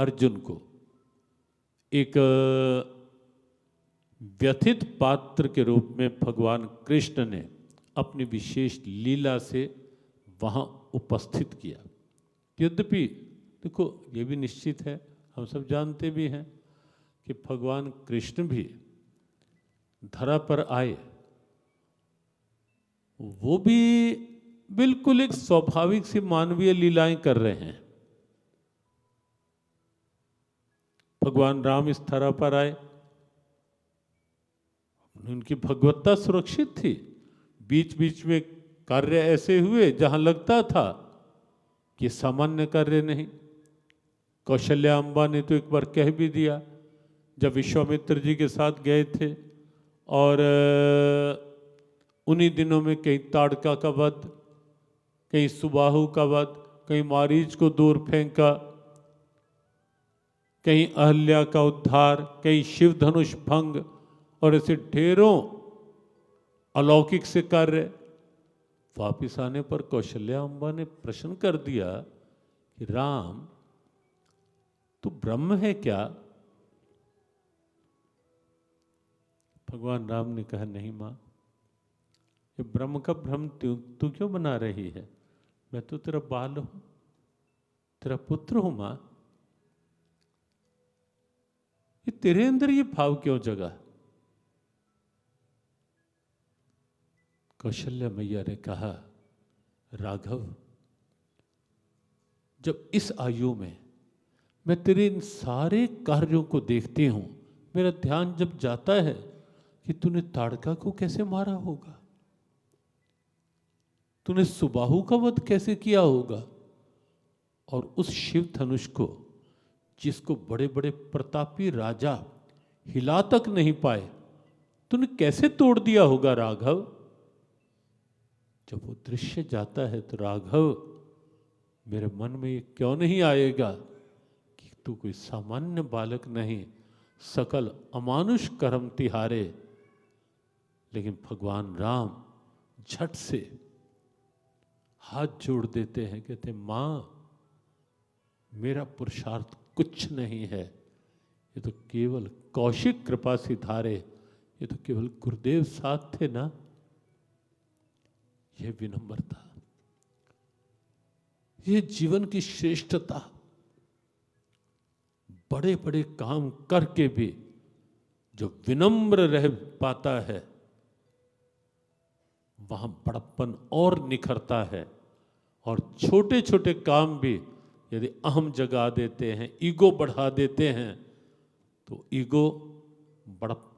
अर्जुन को एक व्यथित पात्र के रूप में भगवान कृष्ण ने अपनी विशेष लीला से वहाँ उपस्थित किया। यद्यपि देखो ये भी निश्चित है, हम सब जानते भी हैं कि भगवान कृष्ण भी धरा पर आए, वो भी बिल्कुल एक स्वाभाविक सी मानवीय लीलाएं कर रहे हैं। भगवान राम इस धरा पर आए, उनकी भगवत्ता सुरक्षित थी। बीच बीच में कार्य ऐसे हुए जहां लगता था कि सामान्य कार्य नहीं। कौशल्या अम्बा ने तो एक बार कह भी दिया, जब विश्वामित्र जी के साथ गए थे और उन्हीं दिनों में कहीं ताड़का का वध, कहीं सुबाहु का वध, कहीं मारीच को दूर फेंका, कहीं अहल्या का उद्धार, कहीं शिव धनुष भंग, और ऐसे ढेरों अलौकिक से कार्य। वापिस आने पर कौशल्या अम्बा ने प्रश्न कर दिया कि राम तू ब्रह्म है क्या? भगवान राम ने कहा नहीं मां, ये ब्रह्म का भ्रम तू क्यों बना रही है? मैं तो तेरा बाल हूं, तेरा पुत्र हूं मां। ये तेरे अंदर ये भाव क्यों जगा? कौशल्या मैया ने कहा राघव, जब इस आयु में मैं तेरे इन सारे कार्यों को देखती हूं, मेरा ध्यान जब जाता है कि तूने ताड़का को कैसे मारा होगा, तूने सुबाहु का वध कैसे किया होगा, और उस शिव धनुष को जिसको बड़े बड़े प्रतापी राजा हिला तक नहीं पाए, तूने कैसे तोड़ दिया होगा राघव। जब वो दृश्य जाता है तो राघव मेरे मन में ये क्यों नहीं आएगा कि तू कोई सामान्य बालक नहीं, सकल अमानुष कर्म तिहारे। लेकिन भगवान राम झट से हाथ जोड़ देते हैं, कहते मां मेरा पुरुषार्थ कुछ नहीं है, ये तो केवल कौशिक कृपा सिधारे, ये तो केवल गुरुदेव साथ थे ना। यह विनम्रता, यह जीवन की श्रेष्ठता। बड़े बड़े काम करके भी जो विनम्र रह पाता है, वहां बड़प्पन और निखरता है। और छोटे छोटे काम भी यदि अहम जगा देते हैं, ईगो बढ़ा देते हैं, तो ईगो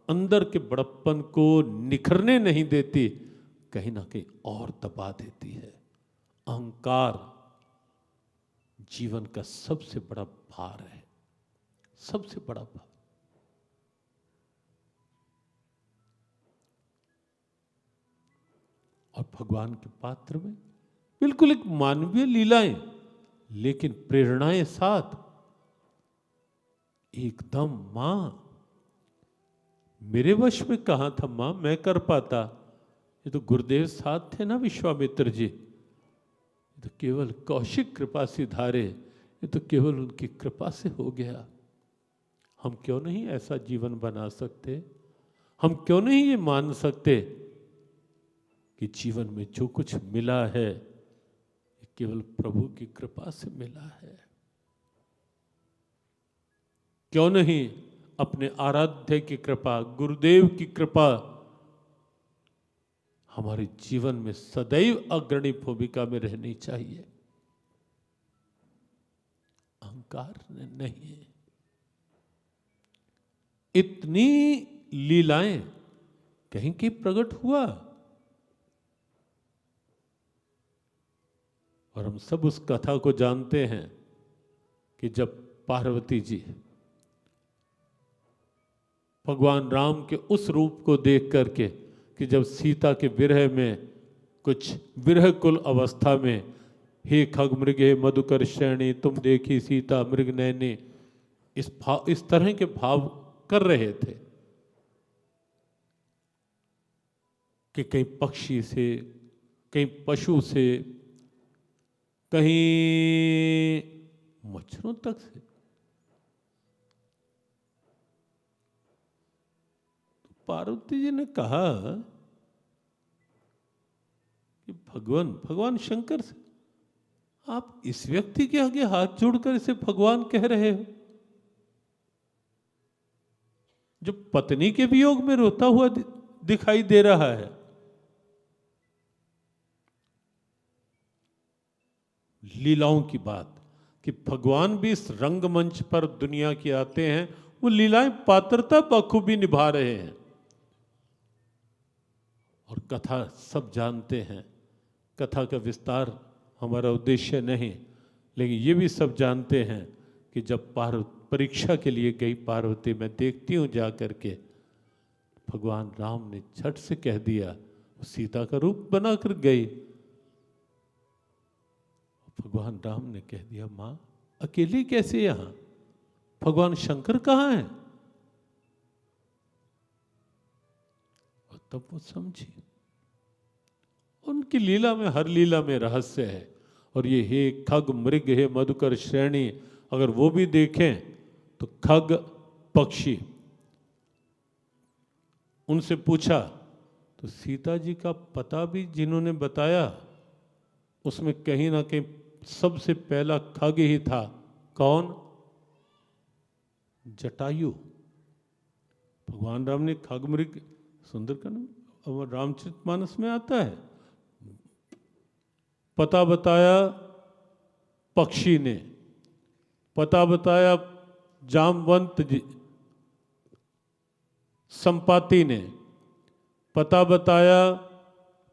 अंदर के बड़प्पन को निखरने नहीं देती, कहीं ना कहीं और दबा देती है। अहंकार जीवन का सबसे बड़ा भार है, सबसे बड़ा भार। और भगवान के पात्र में बिल्कुल एक मानवीय लीलाएं, लेकिन प्रेरणाएं साथ। एकदम मां मेरे वश में कहां था मां, मैं कर पाता? ये तो गुरुदेव साथ थे ना विश्वामित्र जी, ये तो केवल कौशिक कृपा सिधारे, ये तो केवल उनकी कृपा से हो गया। हम क्यों नहीं ऐसा जीवन बना सकते? हम क्यों नहीं ये मान सकते कि जीवन में जो कुछ मिला है ये केवल प्रभु की कृपा से मिला है? क्यों नहीं अपने आराध्य की कृपा, गुरुदेव की कृपा हमारे जीवन में सदैव अग्रणी भूमिका में रहनी चाहिए? अहंकार नहीं। इतनी लीलाएं कहीं की प्रकट हुआ, और हम सब उस कथा को जानते हैं कि जब पार्वती जी भगवान राम के उस रूप को देख करके, कि जब सीता के विरह में कुछ विरह कुल अवस्था में, हे खग मृगे मधुकर श्रेणी तुम देखी सीता मृग नैनी, इस तरह के भाव कर रहे थे कि कहीं पक्षी से, कहीं पशु से, कहीं मच्छरों तक से पार्वती जी ने कहा कि भगवान शंकर से आप इस व्यक्ति के आगे हाथ जोड़कर इसे भगवान कह रहे हो, जो पत्नी के वियोग में रोता हुआ दिखाई दे रहा है। लीलाओं की बात कि भगवान भी इस रंगमंच पर दुनिया के आते हैं, वो लीलाएं पात्रता बखूबी निभा रहे हैं। और कथा सब जानते हैं, कथा का विस्तार हमारा उद्देश्य नहीं, लेकिन ये भी सब जानते हैं कि जब परीक्षा के लिए गई पार्वती, मैं देखती हूँ जा करके, भगवान राम ने झट से कह दिया, सीता का रूप बनाकर गई। भगवान राम ने कह दिया, मां अकेली कैसे यहां, भगवान शंकर कहां हैं? और तब वो समझी उनकी लीला में, हर लीला में रहस्य है। और ये हे खग मृग हे मधुकर श्रेणी, अगर वो भी देखें तो खग पक्षी, उनसे पूछा तो सीता जी का पता भी जिन्होंने बताया उसमें कहीं ना कहीं सबसे पहला खग ही था। कौन? जटायु। भगवान राम ने खग मृग, सुंदरकांड और रामचरितमानस में आता है, पता बताया पक्षी ने, पता बताया जामवंत जी संपाति ने, पता बताया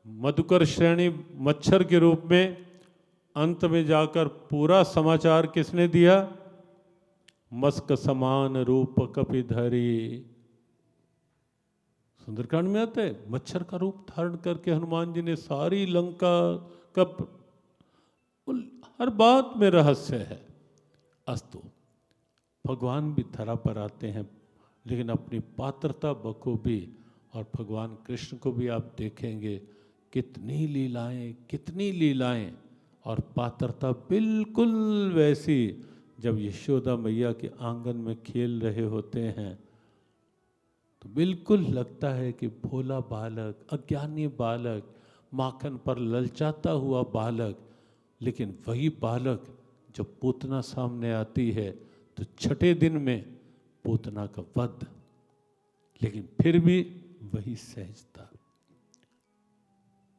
मधुकर श्रेणी मच्छर के रूप में। अंत में जाकर पूरा समाचार किसने दिया? मस्क समान रूप कपिधरी। सुंदरकांड में आता है, मच्छर का रूप धारण करके हनुमान जी ने सारी लंका का, हर बात में रहस्य है। अस्तु, भगवान भी धरा पर आते हैं, लेकिन अपनी पात्रता बखूबी, और भगवान कृष्ण को भी आप देखेंगे कितनी लीलाएं, और पात्रता बिल्कुल वैसी। जब यशोदा मैया के आंगन में खेल रहे होते हैं तो बिल्कुल लगता है कि भोला बालक, अज्ञानी बालक, माखन पर ललचाता हुआ बालक। लेकिन वही बालक जब पूतना सामने आती है तो छठे दिन में पूतना का वध, लेकिन फिर भी वही सहजता,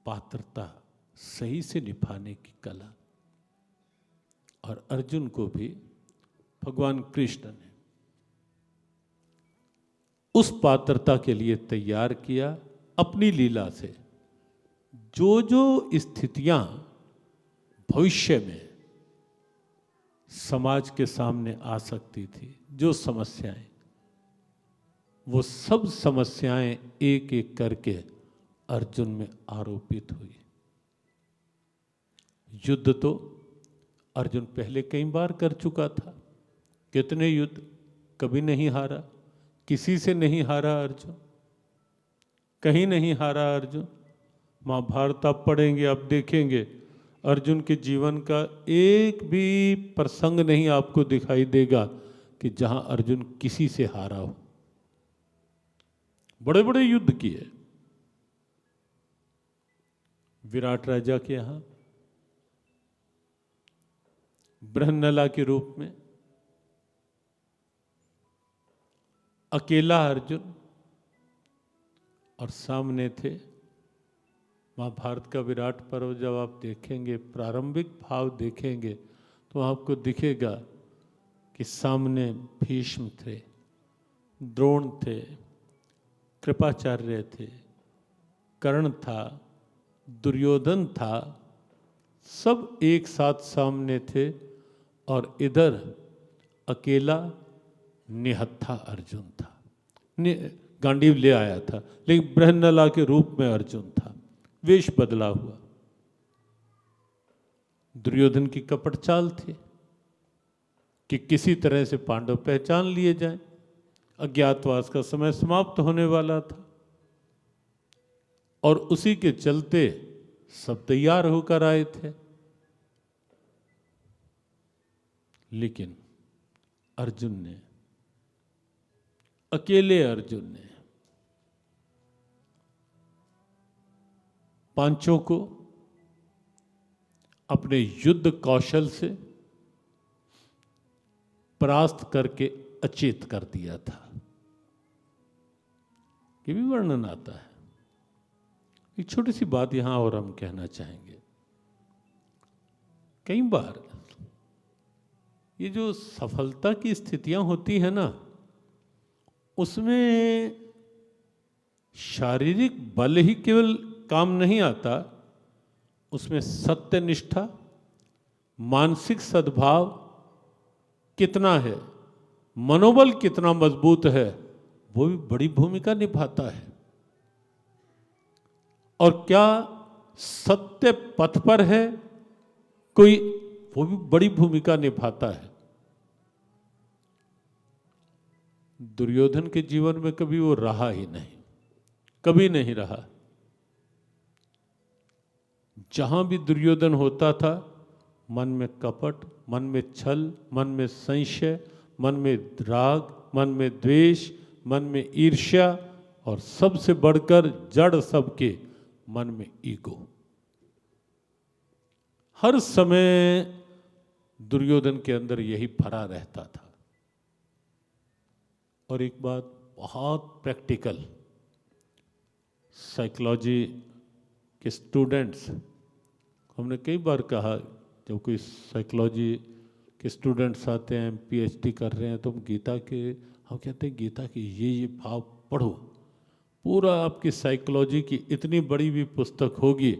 पात्रता, सही से निभाने की कला। और अर्जुन को भी भगवान कृष्ण ने उस पात्रता के लिए तैयार किया अपनी लीला से। जो जो स्थितियां भविष्य में समाज के सामने आ सकती थी, जो समस्याएं, वो सब समस्याएं एक एक करके अर्जुन में आरोपित हुई। युद्ध तो अर्जुन पहले कई बार कर चुका था, कितने युद्ध, कभी नहीं हारा, किसी से नहीं हारा अर्जुन, कहीं नहीं हारा अर्जुन। महाभारत आप पढ़ेंगे, आप देखेंगे अर्जुन के जीवन का एक भी प्रसंग नहीं आपको दिखाई देगा कि जहां अर्जुन किसी से हारा हो। बड़े बड़े युद्ध किए, विराट राजा के यहां बृहन्नला के रूप में अकेला अर्जुन, और सामने थे महाभारत का विराट पर्व। जब आप देखेंगे, प्रारंभिक भाव देखेंगे, तो आपको दिखेगा कि सामने भीष्म थे, द्रोण थे, कृपाचार्य थे, कर्ण था, दुर्योधन था, सब एक साथ सामने थे। और इधर अकेला निहत्था अर्जुन था, गांडीव ले आया था, लेकिन बृहन्नला के रूप में अर्जुन था, वेश बदला हुआ। दुर्योधन की कपट चाल थी कि किसी तरह से पांडव पहचान लिए जाएं, अज्ञातवास का समय समाप्त होने वाला था, और उसी के चलते सब तैयार होकर आए थे। लेकिन अर्जुन ने, अकेले अर्जुन ने पांचों को अपने युद्ध कौशल से परास्त करके अचेत कर दिया था। ये भी वर्णन आता है। एक छोटी सी बात यहां और हम कहना चाहेंगे। कई बार ये जो सफलता की स्थितियां होती है ना, उसमें शारीरिक बल ही केवल काम नहीं आता, उसमें सत्यनिष्ठा, मानसिक सद्भाव कितना है, मनोबल कितना मजबूत है, वो भी बड़ी भूमिका निभाता है। और क्या सत्य पथ पर है कोई, वो भी बड़ी भूमिका निभाता है। दुर्योधन के जीवन में कभी वो रहा ही नहीं, कभी नहीं रहा। जहां भी दुर्योधन होता था, मन में कपट, मन में छल, मन में संशय, मन में राग, मन में द्वेष, मन में ईर्ष्या, और सबसे बढ़कर जड़ सबके मन में ईगो। हर समय दुर्योधन के अंदर यही भरा रहता था। और एक बात बहुत प्रैक्टिकल, साइकोलॉजी के स्टूडेंट्स, हमने कई बार कहा, जब कोई साइकोलॉजी के स्टूडेंट्स आते हैं, पीएचडी कर रहे हैं, तो हम कहते हैं गीता के ये भाव पढ़ो। पूरा आपकी साइकोलॉजी की इतनी बड़ी भी पुस्तक होगी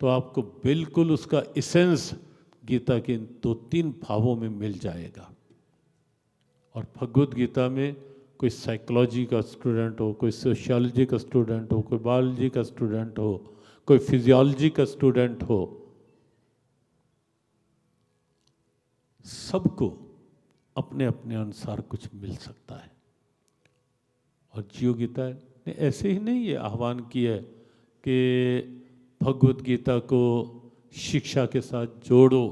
तो आपको बिल्कुल उसका इसेंस गीता के इन 2-3 भावों में मिल जाएगा। और भगवद गीता में कोई साइकोलॉजी का स्टूडेंट हो, कोई सोशियोलॉजी का स्टूडेंट हो, कोई बायोलॉजी का स्टूडेंट हो, कोई फिजियोलॉजी का स्टूडेंट हो, सबको अपने अपने अनुसार कुछ मिल सकता है। और जियो गीता ने ऐसे ही नहीं ये आह्वान किया है कि भगवद गीता को शिक्षा के साथ जोड़ो।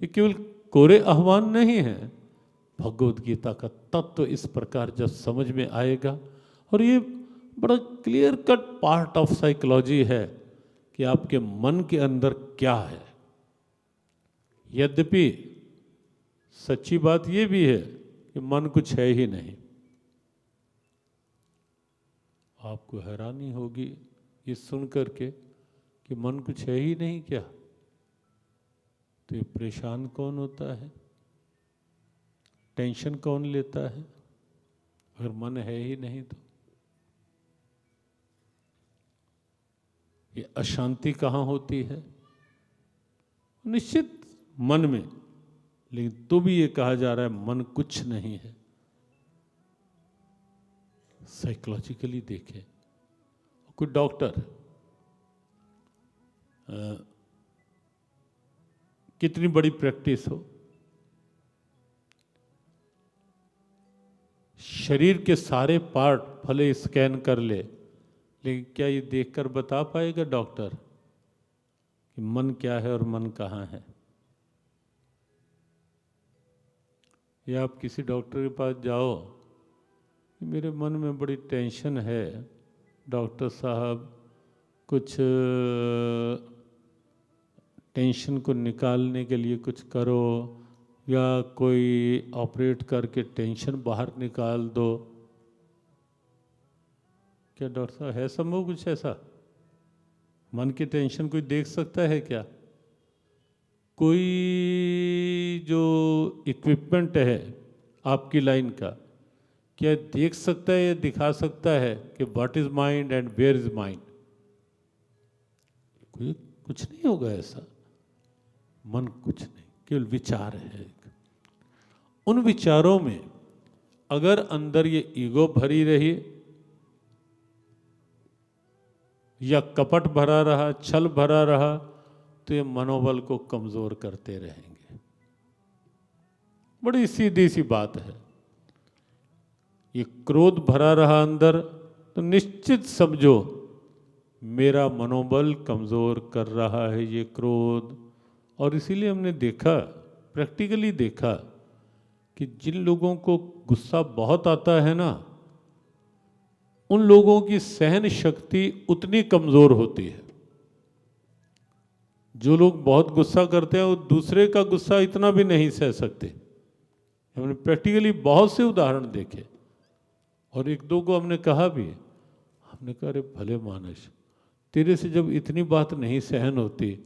ये केवल कोरे आह्वान नहीं है। भगवद गीता का तत्व इस प्रकार जब समझ में आएगा, और ये बड़ा clear cut part of psychology है कि आपके मन के अंदर क्या है। यद्यपि सच्ची बात ये भी है कि मन कुछ है ही नहीं। आपको हैरानी होगी ये सुन करके कि मन कुछ है ही नहीं क्या, तो ये परेशान कौन होता है, टेंशन कौन लेता है अगर मन है ही नहीं तो? ये अशांति कहाँ होती है? निश्चित मन में, लेकिन तो भी ये कहा जा रहा है मन कुछ नहीं है। साइकोलॉजिकली देखें, कोई डॉक्टर कितनी बड़ी प्रैक्टिस हो, शरीर के सारे पार्ट भले स्कैन कर ले, लेकिन क्या ये देखकर बता पाएगा डॉक्टर कि मन क्या है और मन कहाँ है? या आप किसी डॉक्टर के पास जाओ, मेरे मन में बड़ी टेंशन है डॉक्टर साहब, कुछ टेंशन को निकालने के लिए कुछ करो, या कोई ऑपरेट करके टेंशन बाहर निकाल दो। क्या डॉक्टर साहब है संभव कुछ ऐसा? मन की टेंशन कोई देख सकता है क्या? कोई जो इक्विपमेंट है आपकी लाइन का, क्या देख सकता है या दिखा सकता है कि what is mind and where is mind? कोई कुछ नहीं होगा ऐसा। मन कुछ नहीं, केवल विचार है। उन विचारों में अगर अंदर ये ईगो भरी रही या कपट भरा रहा, छल भरा रहा, तो ये मनोबल को कमजोर करते रहेंगे। बड़ी सीधी सी बात है। ये क्रोध भरा रहा अंदर, तो निश्चित समझो मेरा मनोबल कमजोर कर रहा है ये क्रोध। और इसीलिए हमने देखा, प्रैक्टिकली देखा, कि जिन लोगों को गुस्सा बहुत आता है ना, उन लोगों की सहन शक्ति उतनी कमजोर होती है। जो लोग बहुत गुस्सा करते हैं वो दूसरे का गुस्सा इतना भी नहीं सह सकते। हमने प्रैक्टिकली बहुत से उदाहरण देखे और एक दो को हमने कहा भी है। हमने कहा, अरे भले मानस, तेरे से जब इतनी बात नहीं सहन होती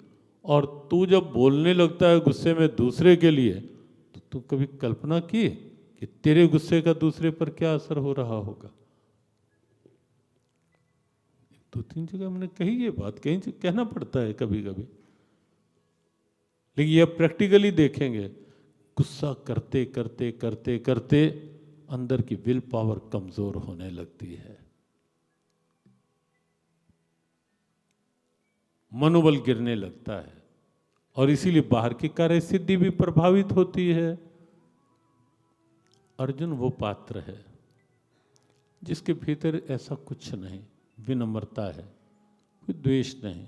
और तू जब बोलने लगता है गुस्से में दूसरे के लिए, तो तू कभी कल्पना की कि तेरे गुस्से का दूसरे पर क्या असर हो रहा होगा। दो तीन जगह हमने कही ये बात, कहीं से कहना पड़ता है कभी कभी, लेकिन ये प्रैक्टिकली देखेंगे, गुस्सा करते करते करते करते अंदर की विल पावर कमजोर होने लगती है, मनोबल गिरने लगता है और इसीलिए बाहर की कार्य सिद्धि भी प्रभावित होती है। अर्जुन वो पात्र है जिसके भीतर ऐसा कुछ नहीं, विनम्रता है, कोई द्वेष नहीं,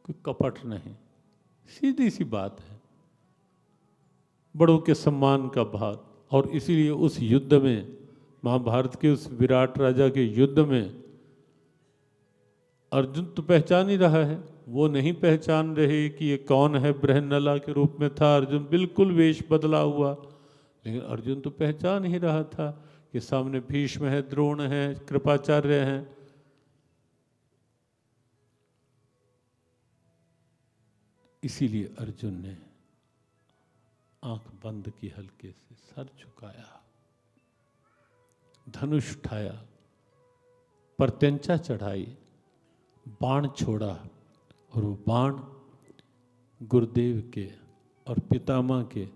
कोई कपट नहीं, सीधी सी बात है, बड़ों के सम्मान का भाव। और इसीलिए उस युद्ध में, महाभारत के उस विराट राजा के युद्ध में, अर्जुन तो पहचान ही रहा है, वो नहीं पहचान रहे कि ये कौन है। बृहन्नला के रूप में था अर्जुन, बिल्कुल वेश बदला हुआ, लेकिन अर्जुन तो पहचान ही रहा था कि सामने भीष्म है, द्रोण है, कृपाचार्य हैं। इसीलिए अर्जुन ने आंख बंद की, हल्के से सर झुकाया, धनुष उठाया, प्रत्यंचा चढ़ाई, बाण छोड़ा और वो बाण गुरुदेव के और पितामह के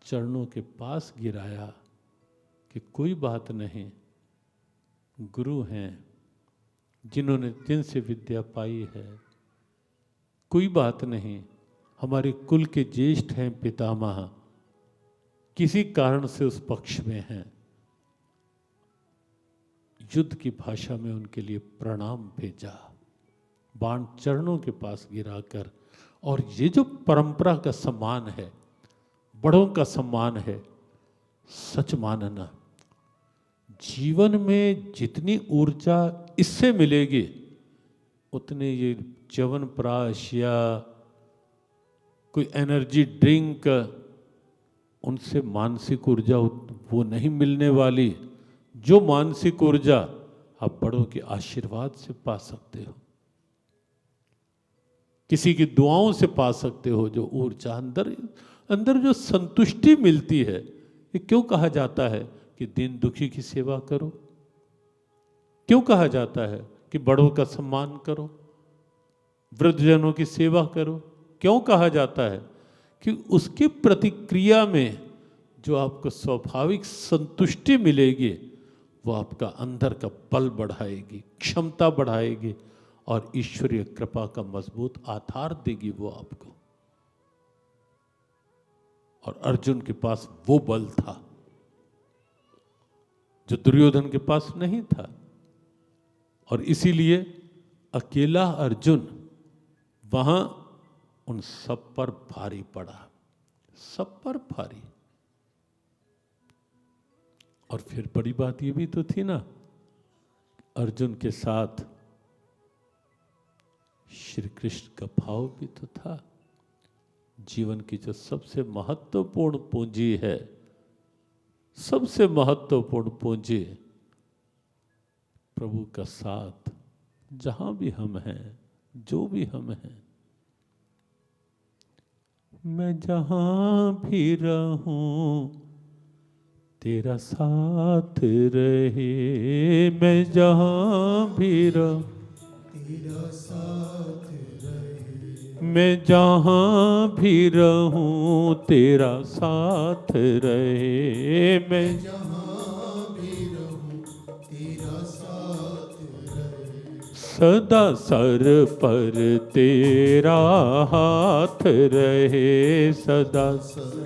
चरणों के पास गिराया कि कोई बात नहीं, गुरु हैं जिन्होंने जिनसे विद्या पाई है, कोई बात नहीं, हमारे कुल के ज्येष्ठ हैं पितामह, किसी कारण से उस पक्ष में हैं। युद्ध की भाषा में उनके लिए प्रणाम भेजा, बाण चरणों के पास गिराकर। और ये जो परंपरा का सम्मान है, बड़ों का सम्मान है, सच मानना, जीवन में जितनी ऊर्जा इससे मिलेगी उतने ये च्यवनप्राश या कोई एनर्जी ड्रिंक, उनसे मानसिक ऊर्जा वो नहीं मिलने वाली। जो मानसिक ऊर्जा आप बड़ों के आशीर्वाद से पा सकते हो, किसी की दुआओं से पा सकते हो, जो ऊर्जा अंदर अंदर जो संतुष्टि मिलती है। ये क्यों कहा जाता है कि दीन दुखी की सेवा करो? क्यों कहा जाता है कि बड़ों का सम्मान करो, वृद्धजनों की सेवा करो? क्यों कहा जाता है? कि उसकी प्रतिक्रिया में जो आपको स्वाभाविक संतुष्टि मिलेगी वो आपका अंदर का बल बढ़ाएगी, क्षमता बढ़ाएगी और ईश्वरीय कृपा का मजबूत आधार देगी वो आपको। और अर्जुन के पास वो बल था जो दुर्योधन के पास नहीं था, और इसीलिए अकेला अर्जुन वहां उन सब पर भारी पड़ा, सब पर भारी। और फिर बड़ी बात ये भी तो थी ना, अर्जुन के साथ श्री कृष्ण का भाव भी तो था। जीवन की जो सबसे महत्वपूर्ण पूंजी है, सबसे महत्वपूर्ण पूंजी, प्रभु का साथ, जहां भी हम हैं, जो भी हम हैं। मैं जहां भी रहूं तेरा साथ रहे, मैं जहां भी रहूं तेरा साथ रहे, मैं जहां भी रहूं तेरा साथ रहे, मैं जहां भी रहूं तेरा साथ रहे, सदा सर पर तेरा हाथ रहे, सदा सर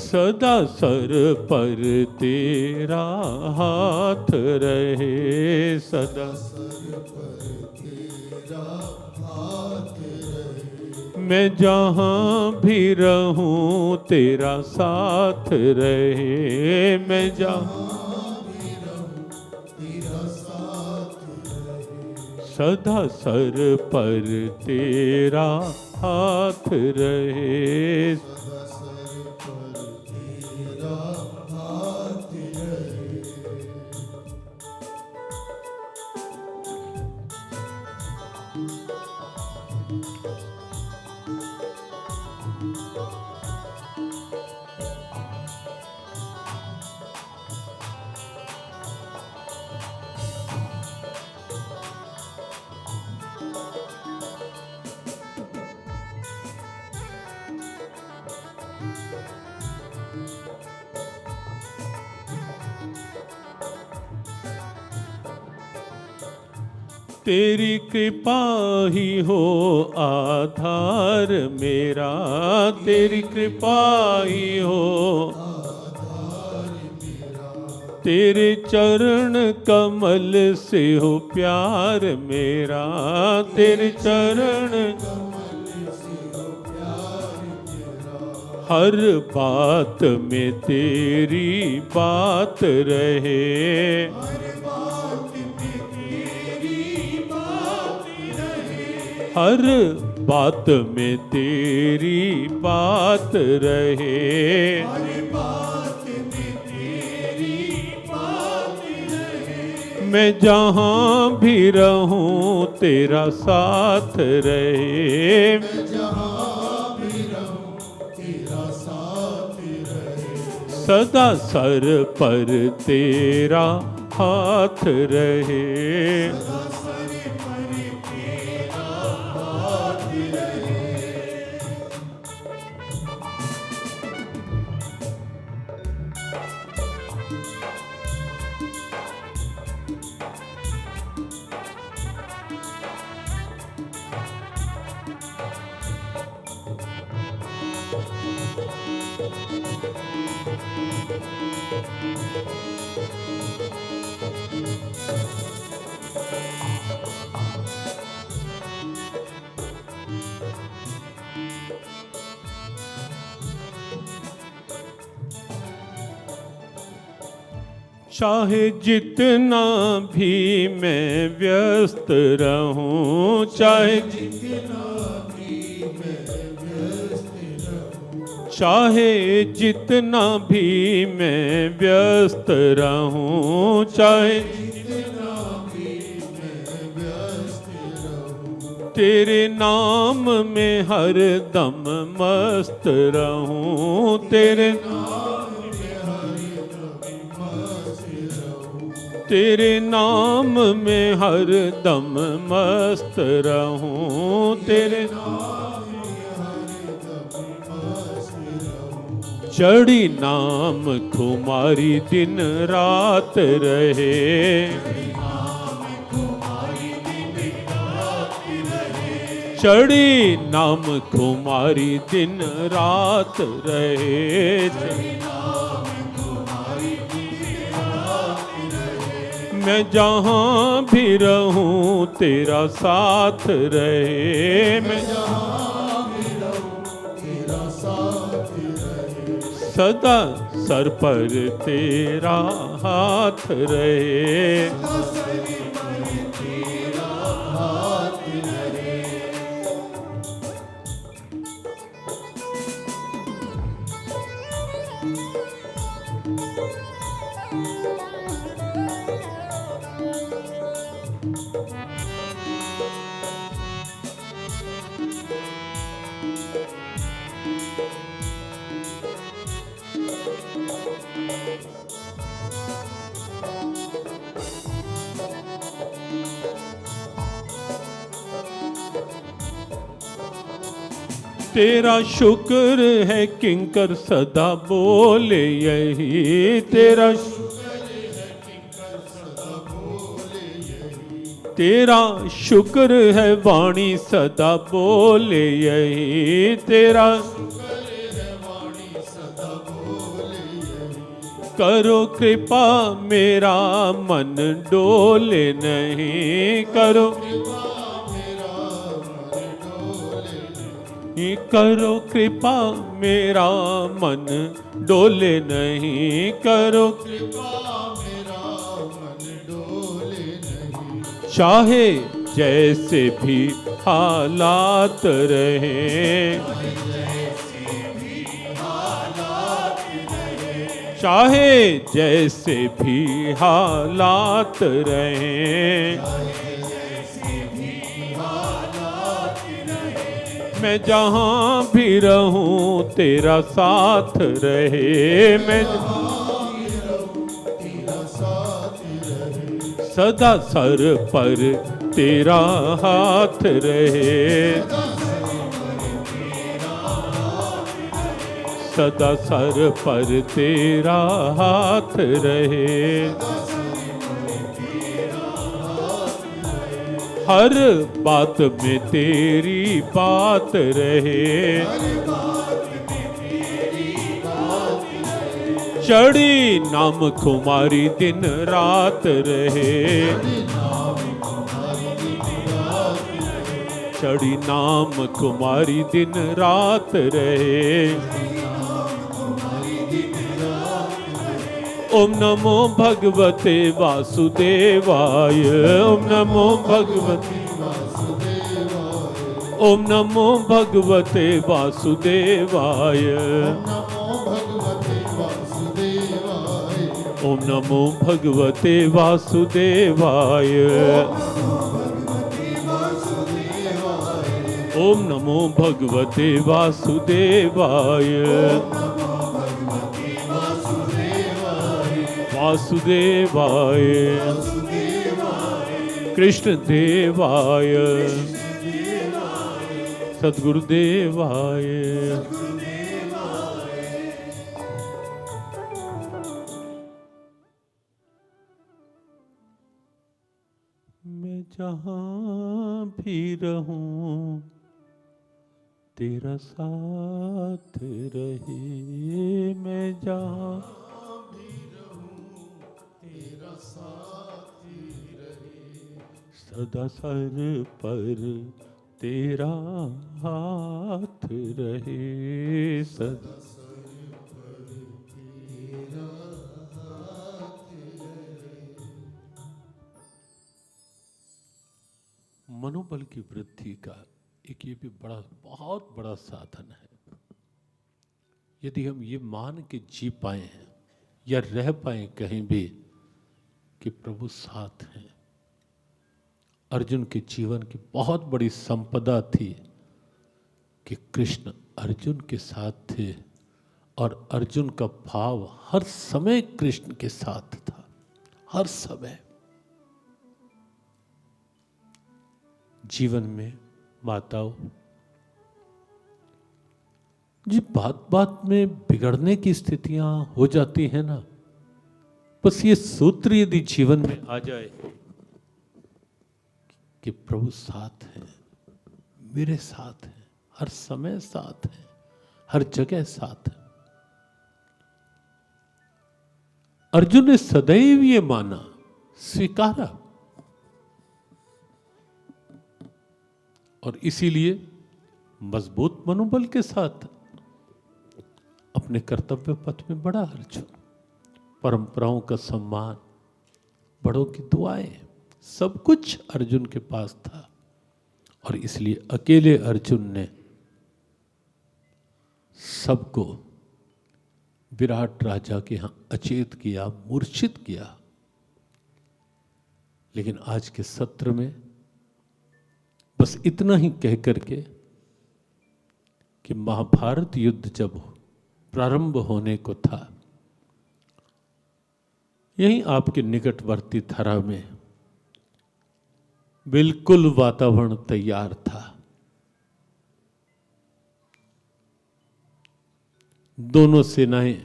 सदा सर पर तेरा हाथ रहे, सदा सर पर तेरा हाथ रहे, मैं जहाँ भी रहूं तेरा साथ रहे, मैं जहाँ भी रहूं तेरा साथ रहे, सदा सर पर तेरा हाथ रहे, सदा सर पर तेरा हाथ रहे। तेरी कृपा ही हो आधार मेरा, तेरी कृपा ही हो आधार मेरा, तेरे चरण कमल से हो प्यार मेरा, तेरे चरण कमल से हो प्यार मेरा, हर बात में तेरी बात रहे, हर बात में तेरी बात रहे, हर बात में तेरी बात रहे, मैं जहाँ भी रहूं तेरा साथ रहे, मैं जहाँ भी रहूं तेरा साथ रहे, सदा सर पर तेरा हाथ रहे, सदा सर पर तेरा हाथ रहे। चाहे जितना भी मैं व्यस्त रहूं, चाहे जितना भी मैं व्यस्त रहूं, चाहे जितना भी मैं व्यस्त रहूं, चाहे जितना भी मैं व्यस्त रहूं, तेरे नाम में हर दम मस्त रहूं, तेरे तेरे नाम में हर दम मस्त रहूं, तेरे नाम में हर दम मस्त रहूं, चढ़ी नाम तुम्हारी दिन रात रहे, चढ़ी नाम तुम्हारी दिन रात रहे, मैं जहाँ भी रहूं तेरा साथ रहे, मैं जहाँ भी रहूं तेरा साथ रहे, सदा सर पर तेरा हाथ रहे, सदा सर पर तेरा हाथ रहे। तेरा शुक्र है किंकर सदा बोले यही, तेरा शुक्र है किंकर सदा बोले यही, तेरा शुक्र है वाणी सदा बोले यही, तेरा शुक्र है वाणी सदा बोले यही, करो कृपा मेरा मन डोले नहीं, करो करो कृपा मेरा मन डोले नहीं, करो कृपा मेरा मन डोले नहीं। चाहे जैसे भी हालात रहे, चाहे जैसे भी हालात रहे, मैं जहाँ भी रहूं तेरा साथ रहे, मैं तेरा साथ रहे। सदा सर पर तेरा हाथ रहे, सदा सर पर तेरा हाथ रहे, हर बात में तेरी बात रहे, चढ़ी नाम कुमारी दिन रात रहे, चढ़ी नाम कुमारी दिन रात रहे। ओम नमो भगवते वासुदेवाय, ओम नमो भगवते, ओम नमो भगवते वासुदेवाय, ओम नमो भगवते वासुदेवाय, ओम नमो भगवते वासुदेवाय, वासुदेवाय, कृष्ण देवाय, सद्गुरुदेवाय। मैं जहाँ भी रहूं तेरा साथ रहे, मैं जहाँ सदा सर पर तेरा हाथ रहे, सदा सर पर तेरा हाथ रहे। मनोबल की वृद्धि का एक ये भी बहुत बड़ा साधन है। यदि हम ये मान के जी पाए हैं या रह पाए कहीं भी कि प्रभु साथ हैं। अर्जुन के जीवन की बहुत बड़ी संपदा थी कि कृष्ण अर्जुन के साथ थे और अर्जुन का भाव हर समय कृष्ण के साथ था, हर समय। जीवन में माताओं जी बात बात में बिगड़ने की स्थितियां हो जाती हैं ना, बस ये सूत्र यदि जीवन में आ जाए कि प्रभु साथ है, मेरे साथ है, हर समय साथ है, हर जगह साथ है। अर्जुन ने सदैव ये माना, स्वीकारा, और इसीलिए मजबूत मनोबल के साथ अपने कर्तव्य पथ में बढ़ा अर्जुन। परंपराओं का सम्मान, बड़ों की दुआएं, सब कुछ अर्जुन के पास था और इसलिए अकेले अर्जुन ने सबको विराट राजा के यहां अचेत किया, मूर्छित किया। लेकिन आज के सत्र में बस इतना ही कह करके कि महाभारत युद्ध जब प्रारंभ होने को था, यहीं आपके निकटवर्ती धरा में बिल्कुल वातावरण तैयार था। दोनों सेनाएं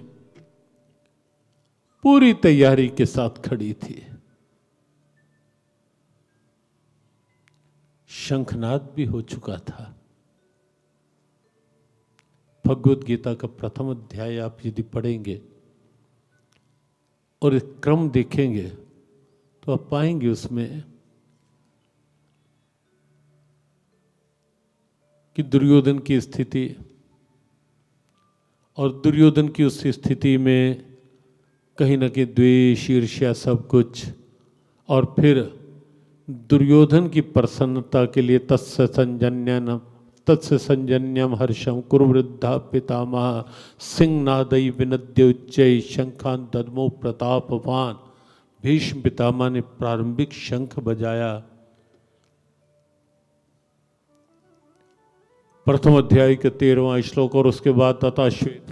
पूरी तैयारी के साथ खड़ी थी। शंखनाद भी हो चुका था। भगवद गीता का प्रथम अध्याय आप यदि पढ़ेंगे और एक क्रम देखेंगे तो आप पाएंगे उसमें कि दुर्योधन की स्थिति, और दुर्योधन की उस स्थिति में कहीं न कहीं द्वेष, ईर्ष्या, सब कुछ, और फिर दुर्योधन की प्रसन्नता के लिए तत्स्य संजन्यम हर्षम कुरुवृद्धा पितामह सिंहनादई विनद्य उच्चय शंखान दद्मो प्रतापवान। भीष्म पितामह ने प्रारंभिक शंख बजाया। प्रथम अध्याय के 13वां श्लोक। और उसके बाद तथा श्वेत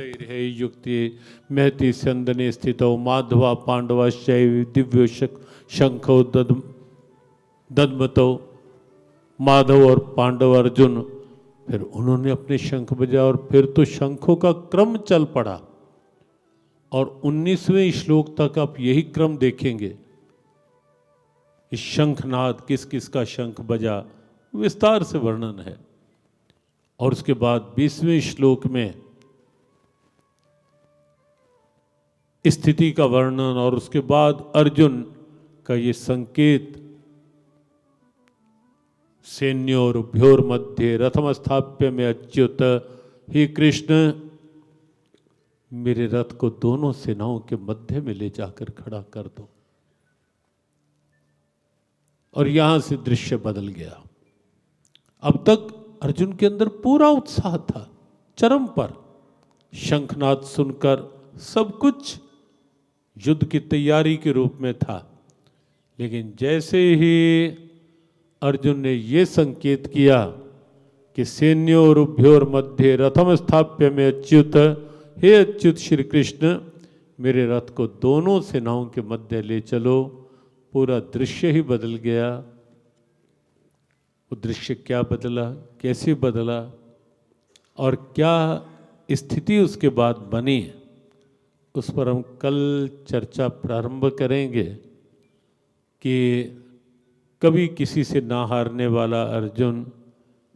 युक्ति महति स्यंदने स्थितो माधवा पांडवाश्चैव दिव्यो शंखो दद्मतो। माधव और पांडव अर्जुन, फिर उन्होंने अपने शंख बजाया, और फिर तो शंखों का क्रम चल पड़ा। और 19वें श्लोक तक आप यही क्रम देखेंगे। इस शंखनाद, किस किस का शंख बजा, विस्तार से वर्णन है। और उसके बाद 20वें श्लोक में स्थिति का वर्णन, और उसके बाद अर्जुन का ये संकेत, सैन्योरुभयोर मध्य रथम स्थाप्य में अच्युत। हे कृष्ण, मेरे रथ को दोनों सेनाओं के मध्य में ले जाकर खड़ा कर दो। और यहां से दृश्य बदल गया। अब तक अर्जुन के अंदर पूरा उत्साह था, चरम पर। शंखनाद सुनकर सब कुछ युद्ध की तैयारी के रूप में था। लेकिन जैसे ही अर्जुन ने ये संकेत किया कि सैन्योरुभयोर मध्य रथम स्थाप्य में अच्युत, हे अच्युत श्री कृष्ण, मेरे रथ को दोनों सेनाओं के मध्य ले चलो, पूरा दृश्य ही बदल गया। वो दृश्य क्या बदला, कैसे बदला, और क्या स्थिति उसके बाद बनी, उस पर हम कल चर्चा प्रारंभ करेंगे। कि कभी किसी से ना हारने वाला अर्जुन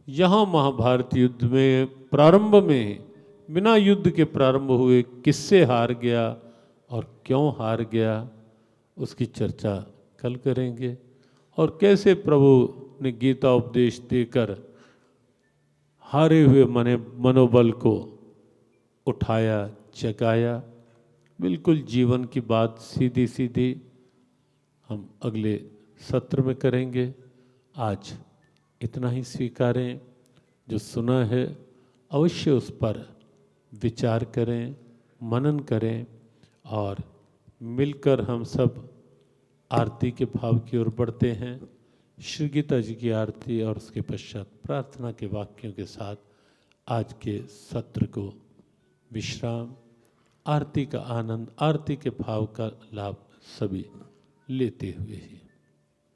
यहाँ महाभारत युद्ध में प्रारंभ में बिना युद्ध के प्रारंभ हुए किससे हार गया और क्यों हार गया, उसकी चर्चा कल करेंगे। और कैसे प्रभु ने गीता उपदेश देकर हारे हुए मनोबल को उठाया, जगाया। बिल्कुल जीवन की बात सीधी सीधी हम अगले सत्र में करेंगे। आज इतना ही स्वीकारें। जो सुना है अवश्य उस पर विचार करें, मनन करें, और मिलकर हम सब आरती के भाव की ओर बढ़ते हैं। श्री गीता जी की आरती और उसके पश्चात प्रार्थना के वाक्यों के साथ आज के सत्र को विश्राम। आरती का आनंद, आरती के भाव का लाभ सभी लेते हुए ही